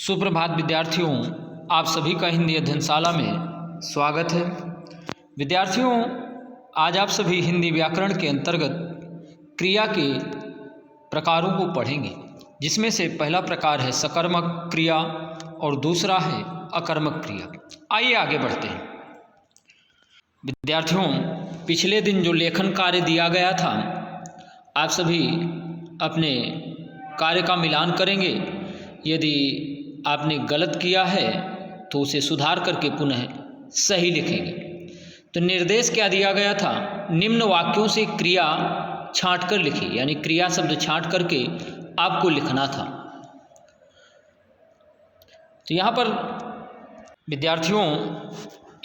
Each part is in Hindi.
सुप्रभात विद्यार्थियों, आप सभी का हिंदी अध्ययनशाला में स्वागत है। विद्यार्थियों, आज आप सभी हिंदी व्याकरण के अंतर्गत क्रिया के प्रकारों को पढ़ेंगे, जिसमें से पहला प्रकार है सकर्मक क्रिया और दूसरा है अकर्मक क्रिया। आइए आगे बढ़ते हैं। विद्यार्थियों, पिछले दिन जो लेखन कार्य दिया गया था, आप सभी अपने कार्य का मिलान करेंगे। यदि आपने गलत किया है तो उसे सुधार करके पुनः सही लिखेंगे। तो निर्देश क्या दिया गया था? निम्न वाक्यों से क्रिया छांट कर लिखिए, यानी क्रिया शब्द छांट करके आपको लिखना था। तो यहाँ पर विद्यार्थियों,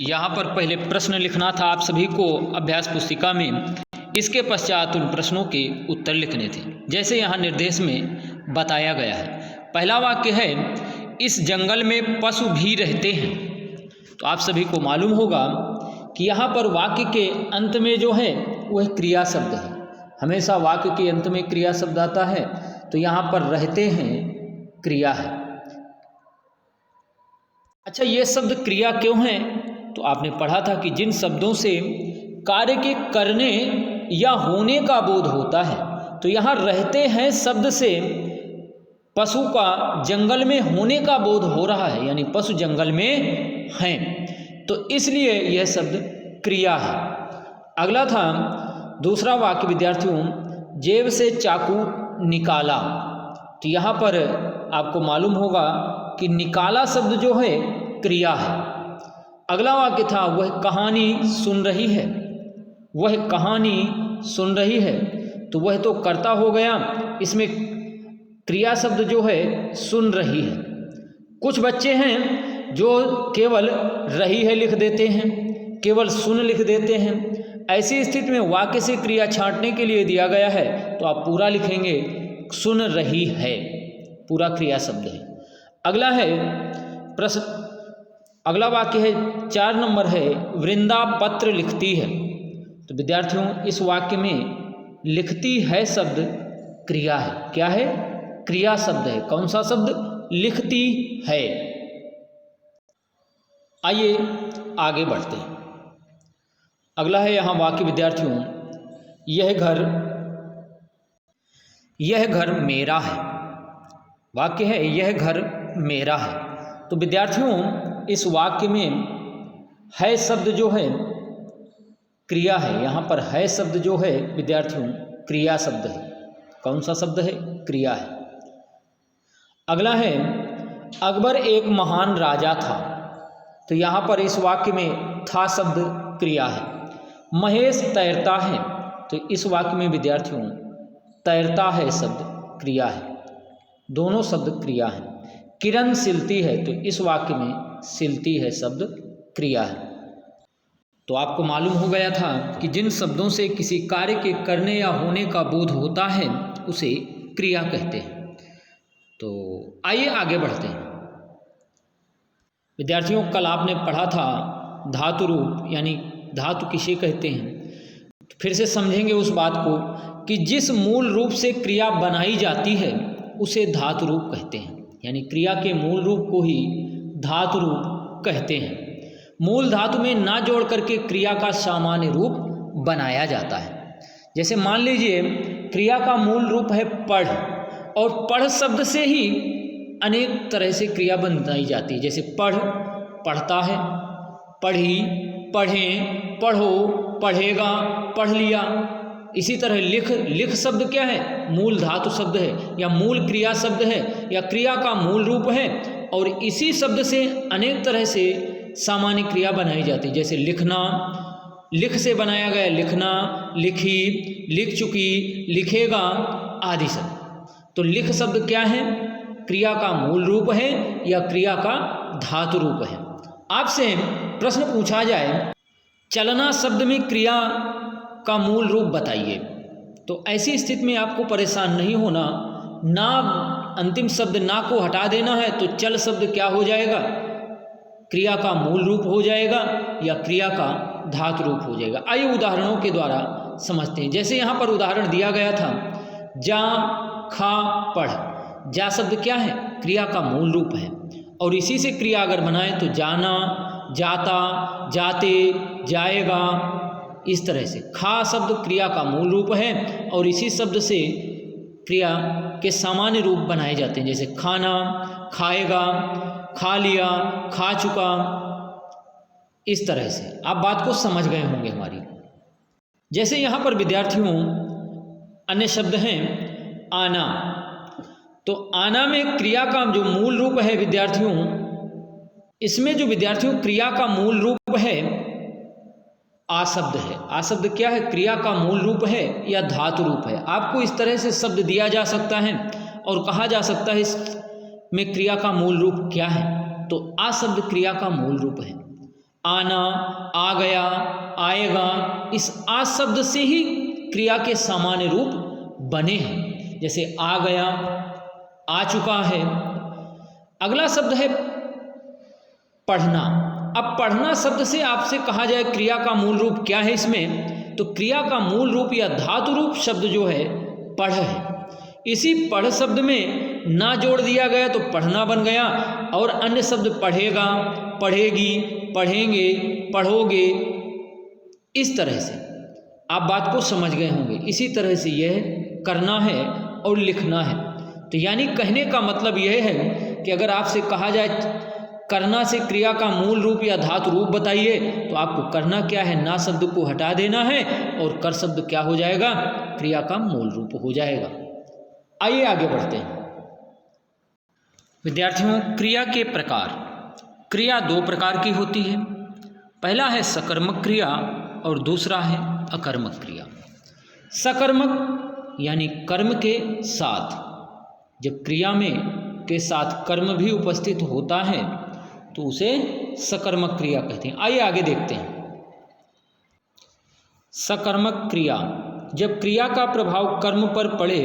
यहाँ पर पहले प्रश्न लिखना था आप सभी को अभ्यास पुस्तिका में। इसके पश्चात उन प्रश्नों के उत्तर लिखने थे, जैसे यहाँ निर्देश में बताया गया है। पहला वाक्य है, इस जंगल में पशु भी रहते हैं। तो आप सभी को मालूम होगा कि यहाँ पर वाक्य के अंत में जो है वह क्रिया शब्द है। हमेशा वाक्य के अंत में क्रिया शब्द आता है, तो यहाँ पर रहते हैं क्रिया है। अच्छा, ये शब्द क्रिया क्यों है? तो आपने पढ़ा था कि जिन शब्दों से कार्य के करने या होने का बोध होता है, तो यहाँ रहते हैं शब्द से पशु का जंगल में होने का बोध हो रहा है, यानी पशु जंगल में हैं, तो इसलिए यह शब्द क्रिया है। अगला था दूसरा वाक्य विद्यार्थियों, जेब से चाकू निकाला। तो यहाँ पर आपको मालूम होगा कि निकाला शब्द जो है क्रिया है। अगला वाक्य था, वह कहानी सुन रही है। वह कहानी सुन रही है, तो वह तो कर्ता हो गया, इसमें क्रिया शब्द जो है सुन रही है। कुछ बच्चे हैं जो केवल रही है लिख देते हैं, केवल सुन लिख देते हैं। ऐसी स्थिति में वाक्य से क्रिया छांटने के लिए दिया गया है, तो आप पूरा लिखेंगे सुन रही है, पूरा क्रिया शब्द है। अगला है प्रश्न, अगला वाक्य है 4 नंबर है, वृंदा पत्र लिखती है। तो विद्यार्थियों, इस वाक्य में लिखती है शब्द क्रिया है। क्या है? क्रिया शब्द है। कौन सा शब्द? लिखती है। आइए आगे बढ़ते हैं। अगला है यहाँ वाक्य विद्यार्थियों, यह घर मेरा है। वाक्य है यह घर मेरा है। तो विद्यार्थियों, इस वाक्य में है शब्द जो है क्रिया है। यहाँ पर है शब्द जो है विद्यार्थियों क्रिया शब्द है। कौन सा शब्द है? क्रिया है। अगला है, अकबर एक महान राजा था। तो यहाँ पर इस वाक्य में था शब्द क्रिया है। महेश तैरता है। तो इस वाक्य में विद्यार्थियों तैरता है शब्द क्रिया है। दोनों शब्द क्रिया है। किरण सिलती है। तो इस वाक्य में सिलती है शब्द क्रिया है। तो आपको मालूम हो गया था कि जिन शब्दों से किसी कार्य के करने या होने का बोध होता है उसे क्रिया कहते हैं। तो आइए आगे बढ़ते हैं। विद्यार्थियों, कल आपने पढ़ा था धातु रूप, यानी धातु किसे कहते हैं। तो फिर से समझेंगे उस बात को कि जिस मूल रूप से क्रिया बनाई जाती है उसे धातु रूप कहते हैं। यानी क्रिया के मूल रूप को ही धातु रूप कहते हैं। मूल धातु में ना जोड़ करके क्रिया का सामान्य रूप बनाया जाता है। जैसे मान लीजिए क्रिया का मूल रूप है पढ़, और पढ़ शब्द से ही अनेक तरह से क्रिया बनाई जाती है। जैसे पढ़, पढ़ता है, पढ़ी, पढ़ें, पढ़ो, पढ़ेगा, पढ़ लिया। इसी तरह लिख, लिख शब्द क्या है? मूल धातु शब्द है, या मूल क्रिया शब्द है, या क्रिया का मूल रूप है। और इसी शब्द से अनेक तरह से सामान्य क्रिया बनाई जाती है। जैसे लिखना, लिख से बनाया गया लिखना, लिखी, लिख चुकी, लिखेगा आदि शब्द। तो लिख शब्द क्या है? क्रिया का मूल रूप है या क्रिया का धातु रूप है। आपसे प्रश्न पूछा जाए, चलना शब्द में क्रिया का मूल रूप बताइए। तो ऐसी स्थिति में आपको परेशान नहीं होना। ना अंतिम शब्द ना को हटा देना है, तो चल शब्द क्या हो जाएगा? क्रिया का मूल रूप हो जाएगा या क्रिया का धातु रूप हो जाएगा। आइए उदाहरणों के द्वारा समझते हैं। जैसे यहाँ पर उदाहरण दिया गया था, जा, खा, पढ़। जा शब्द क्या है? क्रिया का मूल रूप है। और इसी से क्रिया अगर बनाए तो जाना, जाता, जाते, जाएगा, इस तरह से। खा शब्द क्रिया का मूल रूप है और इसी शब्द से क्रिया के सामान्य रूप बनाए जाते हैं, जैसे खाना, खाएगा, खा लिया, खा चुका, इस तरह से। आप बात को समझ गए होंगे हमारी। जैसे यहाँ पर विद्यार्थियों अन्य शब्द हैं आना, तो आना में क्रिया का जो मूल रूप है विद्यार्थियों, इसमें जो विद्यार्थियों क्रिया का मूल रूप है आ शब्द है। आ शब्द क्या है? क्रिया का मूल रूप है या धातु रूप है। आपको इस तरह से शब्द दिया जा सकता है और कहा जा सकता है इसमें क्रिया का मूल रूप क्या है, तो आ शब्द क्रिया का मूल रूप है। आना, आ गया, आएगा, इस आ शब्द से ही क्रिया के सामान्य रूप बने हैं, जैसे आ गया, आ चुका है। अगला शब्द है पढ़ना। अब पढ़ना शब्द से आपसे कहा जाए क्रिया का मूल रूप क्या है इसमें, तो क्रिया का मूल रूप या धातु रूप शब्द जो है पढ़ है। इसी पढ़ शब्द में ना जोड़ दिया गया तो पढ़ना बन गया, और अन्य शब्द पढ़ेगा, पढ़ेगी, पढ़ेंगे, पढ़ोगे, इस तरह से आप बात को समझ गए होंगे। इसी तरह से यह करना है और लिखना है। तो यानी कहने का मतलब यह है कि अगर आपसे कहा जाए करना से क्रिया का मूल रूप या धातु रूप बताइए, तो आपको करना क्या है, ना शब्द को हटा देना है और कर शब्द क्या हो जाएगा, क्रिया का मूल रूप हो जाएगा। आइए आगे बढ़ते हैं विद्यार्थियों। क्रिया के प्रकार। क्रिया दो प्रकार की होती है, पहला है सकर्मक क्रिया और दूसरा है अकर्मक क्रिया। सकर्मक यानी कर्म के साथ, जब क्रिया में के साथ कर्म भी उपस्थित होता है तो उसे सकर्मक क्रिया कहते हैं। आइए आगे देखते हैं। सकर्मक क्रिया, जब क्रिया का प्रभाव कर्म पर पड़े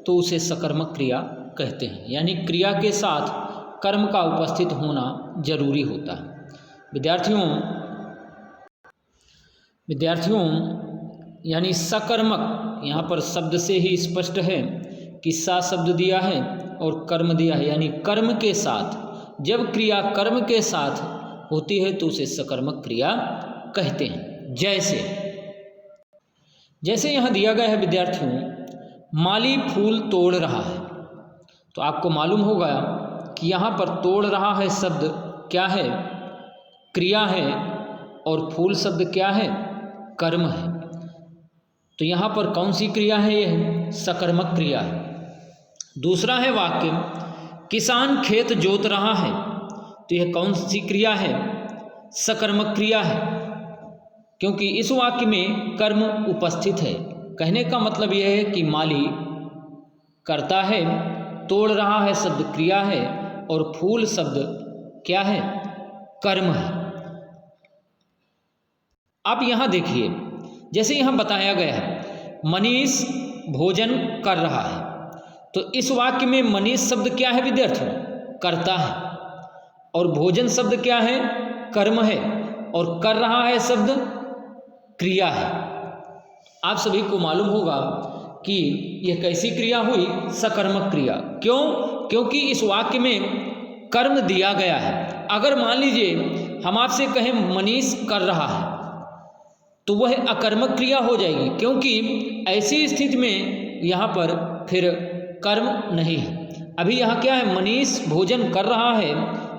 तो उसे सकर्मक क्रिया कहते हैं, यानी क्रिया के साथ कर्म का उपस्थित होना जरूरी होता है। विद्यार्थियों यानी सकर्मक, यहाँ पर शब्द से ही स्पष्ट है कि सा शब्द दिया है और कर्म दिया है, यानी कर्म के साथ। जब क्रिया कर्म के साथ होती है तो उसे सकर्मक क्रिया कहते हैं। जैसे यहाँ दिया गया है विद्यार्थियों, माली फूल तोड़ रहा है, तो आपको मालूम होगा कि यहाँ पर तोड़ रहा है शब्द क्या है, क्रिया है, और फूल शब्द क्या है, कर्म है। तो यहाँ पर कौन सी क्रिया है, यह सकर्मक क्रिया है। दूसरा है वाक्य, किसान खेत जोत रहा है, तो यह कौन सी क्रिया है, सकर्मक क्रिया है, क्योंकि इस वाक्य में कर्म उपस्थित है। कहने का मतलब यह है कि माली करता है, तोड़ रहा है शब्द क्रिया है, और फूल शब्द क्या है, कर्म है। आप यहाँ देखिए, जैसे यहाँ बताया गया है मनीष भोजन कर रहा है, तो इस वाक्य में मनीष शब्द क्या है विद्यार्थियों, करता है, और भोजन शब्द क्या है, कर्म है, और कर रहा है शब्द क्रिया है। आप सभी को मालूम होगा कि यह कैसी क्रिया हुई, सकर्मक क्रिया। क्यों? क्योंकि इस वाक्य में कर्म दिया गया है। अगर मान लीजिए हम आपसे कहें मनीष कर रहा है, तो वह अकर्मक क्रिया हो जाएगी, क्योंकि ऐसी स्थिति में यहाँ पर फिर कर्म नहीं है। अभी यहाँ क्या है, मनीष भोजन कर रहा है,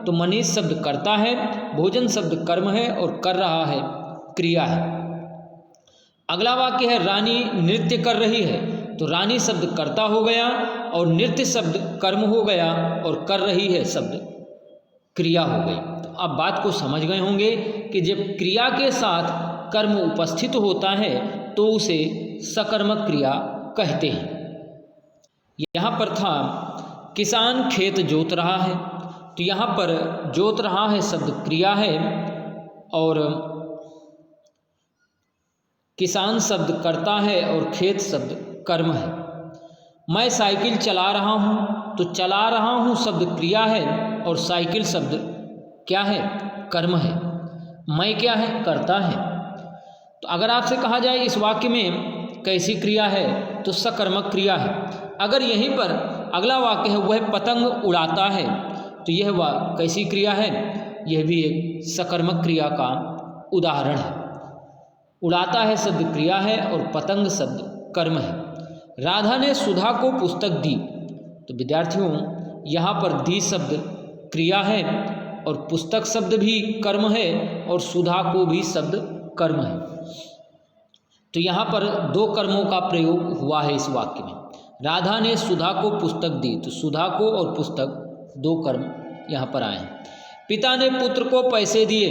तो मनीष शब्द करता है, भोजन शब्द कर्म है, और कर रहा है क्रिया है। अगला वाक्य है रानी नृत्य कर रही है, तो रानी शब्द कर्ता हो गया और नृत्य शब्द कर्म हो गया और कर रही है शब्द क्रिया हो गई। तो अब बात को समझ गए होंगे कि जब क्रिया के साथ कर्म उपस्थित होता है तो उसे सकर्मक क्रिया कहते हैं। यहाँ पर था किसान खेत जोत रहा है, तो यहाँ पर जोत रहा है शब्द क्रिया है और किसान शब्द करता है और खेत शब्द कर्म है। मैं साइकिल चला रहा हूँ, तो चला रहा हूँ शब्द क्रिया है और साइकिल शब्द क्या है, कर्म है। मैं क्या है, करता है। तो अगर आपसे कहा जाए इस वाक्य में कैसी क्रिया है, तो सकर्मक क्रिया है। अगर यहीं पर अगला वाक्य है वह पतंग उड़ाता है, तो यह कैसी क्रिया है? यह भी एक सकर्मक क्रिया का उदाहरण है। उड़ाता है शब्द क्रिया है और पतंग शब्द कर्म है। राधा ने सुधा को पुस्तक दी, तो विद्यार्थियों यहाँ पर दी शब्द क्रिया है और पुस्तक शब्द भी कर्म है और सुधा को भी शब्द कर्म है। तो यहाँ पर दो कर्मों का प्रयोग हुआ है इस वाक्य में। राधा ने सुधा को पुस्तक दी, तो सुधा को और पुस्तक दो कर्म यहाँ पर आए हैं। पिता ने पुत्र को पैसे दिए,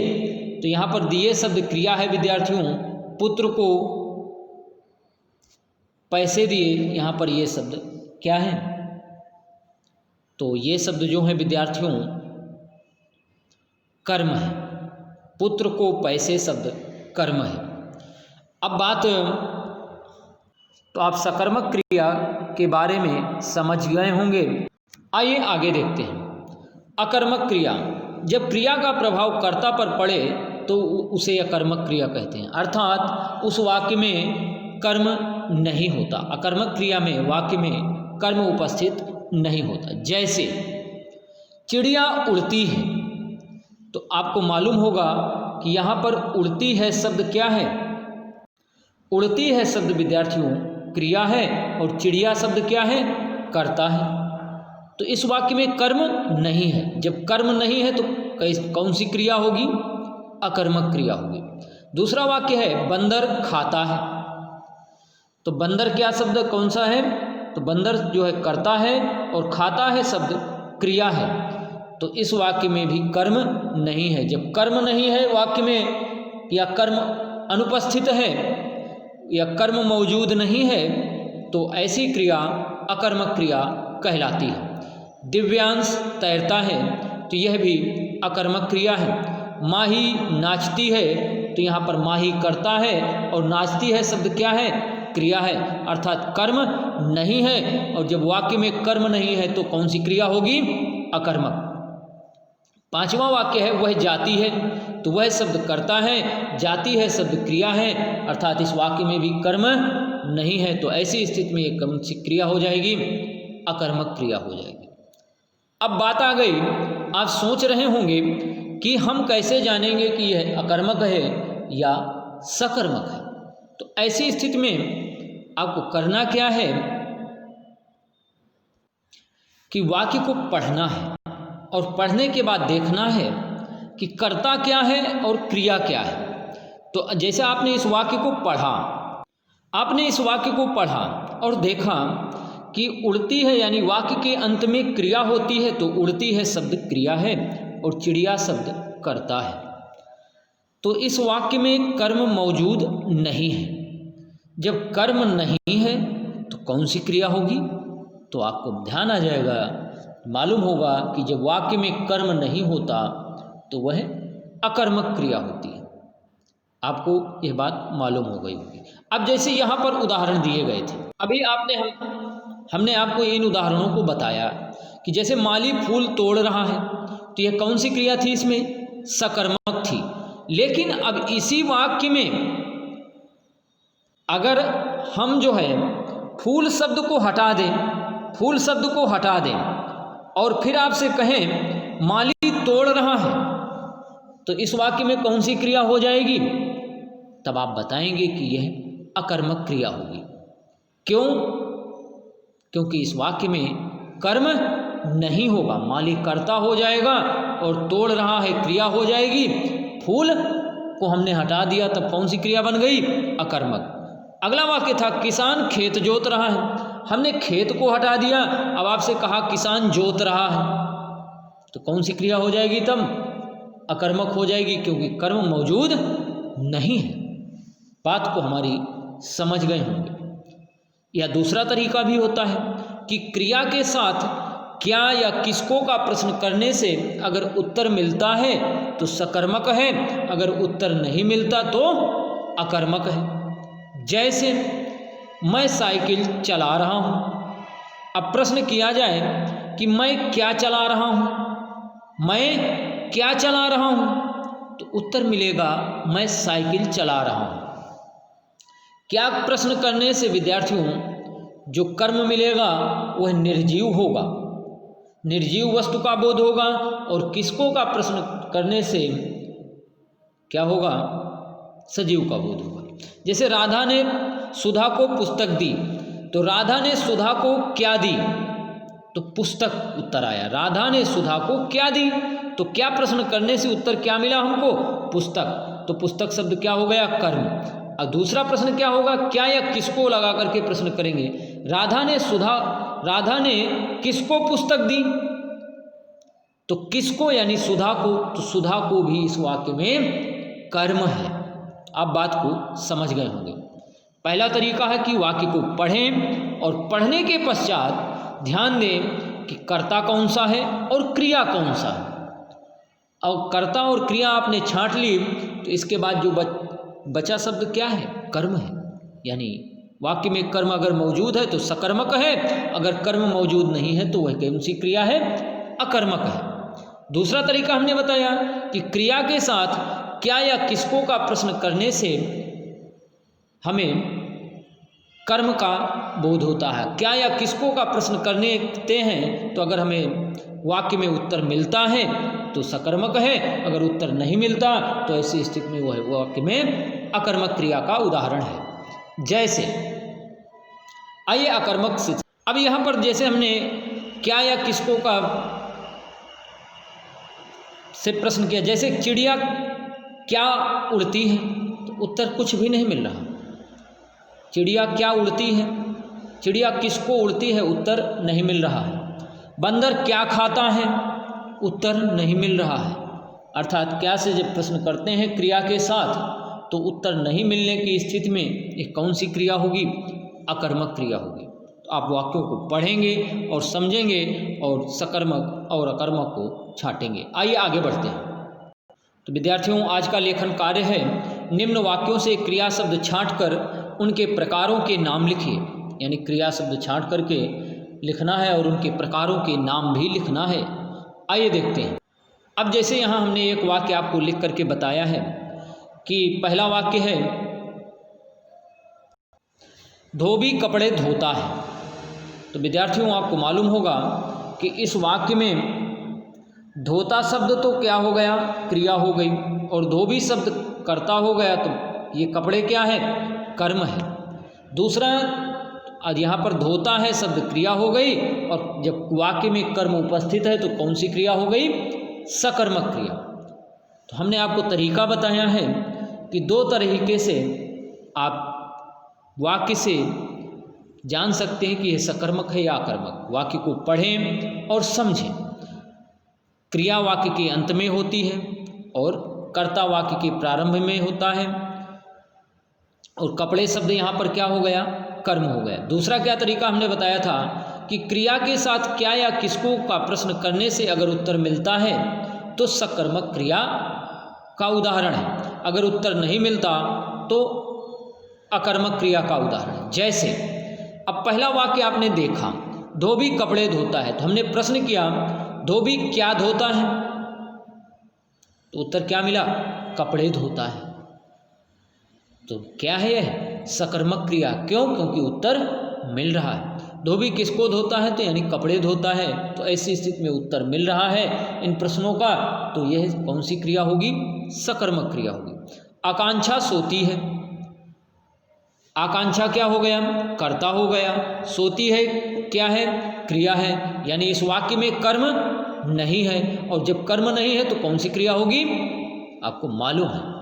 तो यहाँ पर दिए शब्द क्रिया है विद्यार्थियों। पुत्र को पैसे दिए, यहाँ पर ये शब्द क्या है? तो ये शब्द जो है विद्यार्थियों कर्म है। पुत्र को पैसे शब्द कर्म है। अब बात, तो आप सकर्मक क्रिया के बारे में समझ गए होंगे। आइए आगे देखते हैं। अकर्मक क्रिया, जब क्रिया का प्रभाव कर्ता पर पड़े तो उसे अकर्मक क्रिया कहते हैं, अर्थात उस वाक्य में कर्म नहीं होता। अकर्मक क्रिया में वाक्य में कर्म उपस्थित नहीं होता। जैसे चिड़िया उड़ती है, तो आपको मालूम होगा कि यहाँ पर उड़ती है शब्द क्या है? उड़ती है शब्द विद्यार्थियों क्रिया है और चिड़िया शब्द क्या है? कर्ता है। तो इस वाक्य में कर्म नहीं है। जब कर्म नहीं है तो कौन सी क्रिया होगी? अकर्मक क्रिया होगी। दूसरा वाक्य है बंदर खाता है, तो बंदर क्या शब्द कौन सा है? तो बंदर जो है कर्ता है और खाता है शब्द क्रिया है। तो इस वाक्य में भी कर्म नहीं है। जब कर्म नहीं है वाक्य में, या कर्म अनुपस्थित है या कर्म मौजूद नहीं है, तो ऐसी क्रिया अकर्मक क्रिया कहलाती है। दिव्यांश तैरता है, तो यह भी अकर्मक क्रिया है। माही नाचती है, तो यहाँ पर माही करता है और नाचती है शब्द क्या है? क्रिया है, अर्थात कर्म नहीं है। और जब वाक्य में कर्म नहीं है तो कौन सी क्रिया होगी? अकर्मक। पांचवा वाक्य है वह जाती है, तो वह शब्द करता है, जाती है शब्द क्रिया है, अर्थात इस वाक्य में भी कर्म नहीं है। तो ऐसी स्थिति में एक कौन सी क्रिया हो जाएगी? अकर्मक क्रिया हो जाएगी। अब बात आ गई, आप सोच रहे होंगे कि हम कैसे जानेंगे कि यह अकर्मक है या सकर्मक है। तो ऐसी स्थिति में आपको करना क्या है कि वाक्य को पढ़ना है और पढ़ने के बाद देखना है कि कर्ता क्या है और क्रिया क्या है। तो जैसे आपने इस वाक्य को पढ़ा, आपने इस वाक्य को पढ़ा और देखा कि उड़ती है, यानी वाक्य के अंत में क्रिया होती है, तो उड़ती है शब्द क्रिया है और चिड़िया शब्द कर्ता है। तो इस वाक्य में कर्म मौजूद नहीं है। जब कर्म नहीं है तो कौन सी क्रिया होगी? तो आपको ध्यान आ जाएगा, मालूम होगा कि जब वाक्य में कर्म नहीं होता तो वह अकर्मक क्रिया होती है। आपको यह बात मालूम हो गई होगी। अब जैसे यहाँ पर उदाहरण दिए गए थे, अभी हमने आपको इन उदाहरणों को बताया कि जैसे माली फूल तोड़ रहा है, तो यह कौन सी क्रिया थी? इसमें सकर्मक थी। लेकिन अब इसी वाक्य में अगर हम जो है फूल शब्द को हटा दें, फूल शब्द को हटा दें और फिर आपसे कहें माली तोड़ रहा है, तो इस वाक्य में कौन सी क्रिया हो जाएगी? तब आप बताएंगे कि यह अकर्मक क्रिया होगी। क्यों? क्योंकि इस वाक्य में कर्म नहीं होगा। माली कर्ता हो जाएगा और तोड़ रहा है क्रिया हो जाएगी। फूल को हमने हटा दिया, तब कौन सी क्रिया बन गई? अकर्मक। अगला वाक्य था किसान खेत जोत रहा है, हमने खेत को हटा दिया, अब आपसे कहा किसान जोत रहा है, तो कौन सी क्रिया हो जाएगी? तब अकर्मक हो जाएगी, क्योंकि कर्म मौजूद नहीं है। बात को हमारी समझ गए होंगे। या दूसरा तरीका भी होता है कि क्रिया के साथ क्या या किसको का प्रश्न करने से अगर उत्तर मिलता है तो सकर्मक है, अगर उत्तर नहीं मिलता तो अकर्मक है। जैसे मैं साइकिल चला रहा हूँ, अब प्रश्न किया जाए कि मैं क्या चला रहा हूँ, मैं क्या चला रहा हूँ, तो उत्तर मिलेगा मैं साइकिल चला रहा हूँ। क्या प्रश्न करने से विद्यार्थियों जो कर्म मिलेगा वह निर्जीव होगा। निर्जीव वस्तु का बोध होगा, और किसको का प्रश्न करने से क्या होगा, सजीव का बोध होगा। जैसे राधा ने सुधा को पुस्तक दी, तो राधा ने सुधा को क्या दी, तो पुस्तक उत्तर आया। राधा ने सुधा को क्या दी, तो क्या प्रश्न करने से उत्तर क्या मिला हमको, पुस्तक। तो पुस्तक शब्द क्या हो गया, कर्म। अब दूसरा प्रश्न क्या होगा, क्या या किसको लगा करके प्रश्न करेंगे। राधा ने किसको पुस्तक दी, तो किसको यानी सुधा को, तो सुधा को भी इस वाक्य में कर्म है। आप बात को समझ गए होंगे। पहला तरीका है कि वाक्य को पढ़ें, और पढ़ने के पश्चात ध्यान दें कि कर्ता कौन सा है और क्रिया कौन सा है। और कर्ता और क्रिया आपने छांट ली, तो इसके बाद जो बचा शब्द क्या है, कर्म है। यानी वाक्य में कर्म अगर मौजूद है तो सकर्मक है, अगर कर्म मौजूद नहीं है तो वह कौन सी क्रिया है, अकर्मक है। दूसरा तरीका हमने बताया कि क्रिया के साथ क्या या किसको का प्रश्न करने से हमें कर्म का बोध होता है। क्या या किसको का प्रश्न करते हैं तो अगर हमें वाक्य में उत्तर मिलता है तो सकर्मक है, अगर उत्तर नहीं मिलता तो ऐसी स्थिति में वह वाक्य में अकर्मक क्रिया का उदाहरण है। जैसे आइए अकर्मक से, अब यहाँ पर जैसे हमने क्या या किसको का से प्रश्न किया, जैसे चिड़िया क्या उड़ती है, तो उत्तर कुछ भी नहीं मिल रहा। चिड़िया क्या उड़ती है, चिड़िया किसको उड़ती है, उत्तर नहीं मिल रहा है। बंदर क्या खाता है, उत्तर नहीं मिल रहा है। अर्थात क्या से जब प्रश्न करते हैं क्रिया के साथ तो उत्तर नहीं मिलने की स्थिति में एक कौन सी क्रिया होगी, अकर्मक क्रिया होगी। तो आप वाक्यों को पढ़ेंगे और समझेंगे और सकर्मक और अकर्मक को छांटेंगे। आइए आगे बढ़ते हैं। तो विद्यार्थियों, आज का लेखन कार्य है निम्न वाक्यों से क्रिया शब्द छांटकर उनके प्रकारों के नाम लिखिए। यानी क्रिया शब्द छांट करके लिखना है और उनके प्रकारों के नाम भी लिखना है। आइए देखते हैं। अब जैसे यहाँ हमने एक वाक्य आपको लिख करके बताया है कि पहला वाक्य है धोबी कपड़े धोता है। तो विद्यार्थियों, आपको मालूम होगा कि इस वाक्य में धोता शब्द तो क्या हो गया, क्रिया हो गई, और धोबी शब्द कर्ता हो गया, तो ये कपड़े क्या है, कर्म है। दूसरा, यहाँ पर धोता है शब्द क्रिया हो गई, और जब वाक्य में कर्म उपस्थित है तो कौन सी क्रिया हो गई, सकर्मक क्रिया। तो हमने आपको तरीका बताया है कि दो तरीके से आप वाक्य से जान सकते हैं कि यह सकर्मक है या अकर्मक। वाक्य को पढ़ें और समझें। क्रिया वाक्य के अंत में होती है और कर्ता वाक्य के प्रारंभ में होता है, और कपड़े शब्द यहाँ पर क्या हो गया, कर्म हो गया। दूसरा क्या तरीका हमने बताया था कि क्रिया के साथ क्या या किसको का प्रश्न करने से अगर उत्तर मिलता है तो सकर्मक क्रिया का उदाहरण है, अगर उत्तर नहीं मिलता तो अकर्मक क्रिया का उदाहरण है। जैसे अब पहला वाक्य आपने देखा, धोबी कपड़े धोता है, तो हमने प्रश्न किया धोबी क्या धोता है, तो उत्तर क्या मिला, कपड़े धोता है। तो क्या है यह, सकर्मक क्रिया। क्यों, क्योंकि उत्तर मिल रहा है। धोबी किसको धोता है, तो यानी कपड़े धोता है। तो ऐसी स्थिति में उत्तर मिल रहा है इन प्रश्नों का, तो यह कौन सी क्रिया होगी, सकर्मक क्रिया होगी। आकांक्षा सोती है, आकांक्षा क्या हो गया, कर्ता हो गया। सोती है क्या है, क्रिया है। यानी इस वाक्य में कर्म नहीं है, और जब कर्म नहीं है तो कौन सी क्रिया होगी, आपको मालूम है।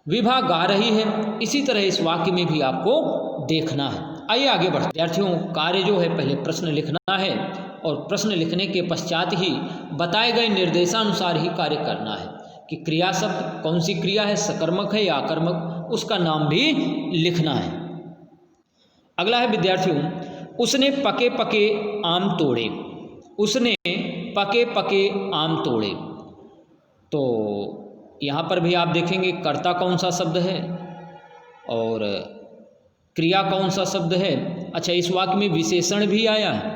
विभा गा रही है, इसी तरह इस वाक्य में भी आपको देखना है। आइए आगे बढ़ते। विद्यार्थियों, कार्य जो है पहले प्रश्न लिखना है, और प्रश्न लिखने के पश्चात ही बताए गए निर्देशानुसार ही कार्य करना है कि क्रिया शब्द कौन सी क्रिया है, सकर्मक है या अकर्मक, उसका नाम भी लिखना है। अगला है विद्यार्थियों, उसने पके पके आम तोड़े। उसने पके पके आम तोड़े, तो यहाँ पर भी आप देखेंगे कर्ता कौन सा शब्द है और क्रिया कौन सा शब्द है। अच्छा, इस वाक्य में विशेषण भी आया है,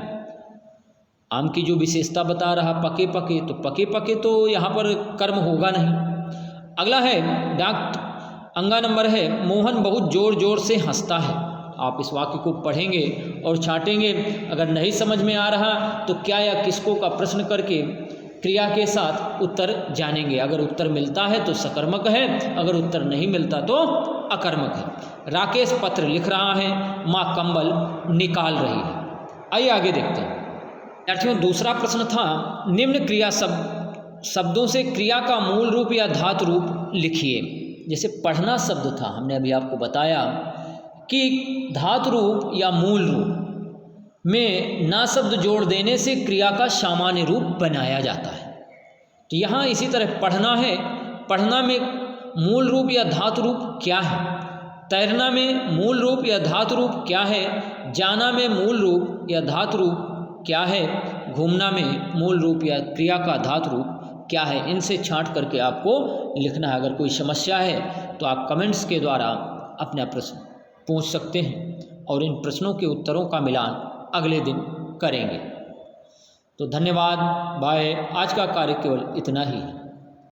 आम की जो विशेषता बता रहा पके पके, तो पके पके तो यहाँ पर कर्म होगा नहीं। अगला है अंगा नंबर है मोहन बहुत जोर जोर से हंसता है। आप इस वाक्य को पढ़ेंगे और छाटेंगे। अगर नहीं समझ में आ रहा तो क्या या किसको का प्रश्न करके क्रिया के साथ उत्तर जानेंगे। अगर उत्तर मिलता है तो सकर्मक है, अगर उत्तर नहीं मिलता तो अकर्मक है। राकेश पत्र लिख रहा है, माँ कंबल निकाल रही है। आइए आगे देखते हैं। विद्यार्थियों, दूसरा प्रश्न था निम्न क्रिया शब्दों से क्रिया का मूल रूप या धातु रूप लिखिए। जैसे पढ़ना शब्द था, हमने अभी आपको बताया कि धातु रूप या मूल रूप में ना शब्द जोड़ देने से क्रिया का सामान्य रूप बनाया जाता है। तो यहाँ इसी तरह पढ़ना है, पढ़ना में मूल रूप या धातु रूप क्या है, तैरना में मूल रूप या धातु रूप क्या है, जाना में मूल रूप या धातु रूप क्या है, घूमना में मूल रूप या क्रिया का धातु रूप क्या है। इनसे छांट करके आपको लिखना है। अगर कोई समस्या है तो आप कमेंट्स के द्वारा अपना प्रश्न पूछ सकते हैं और इन प्रश्नों के उत्तरों का मिलान अगले दिन करेंगे। तो धन्यवाद, बाय। आज का कार्य केवल इतना ही है।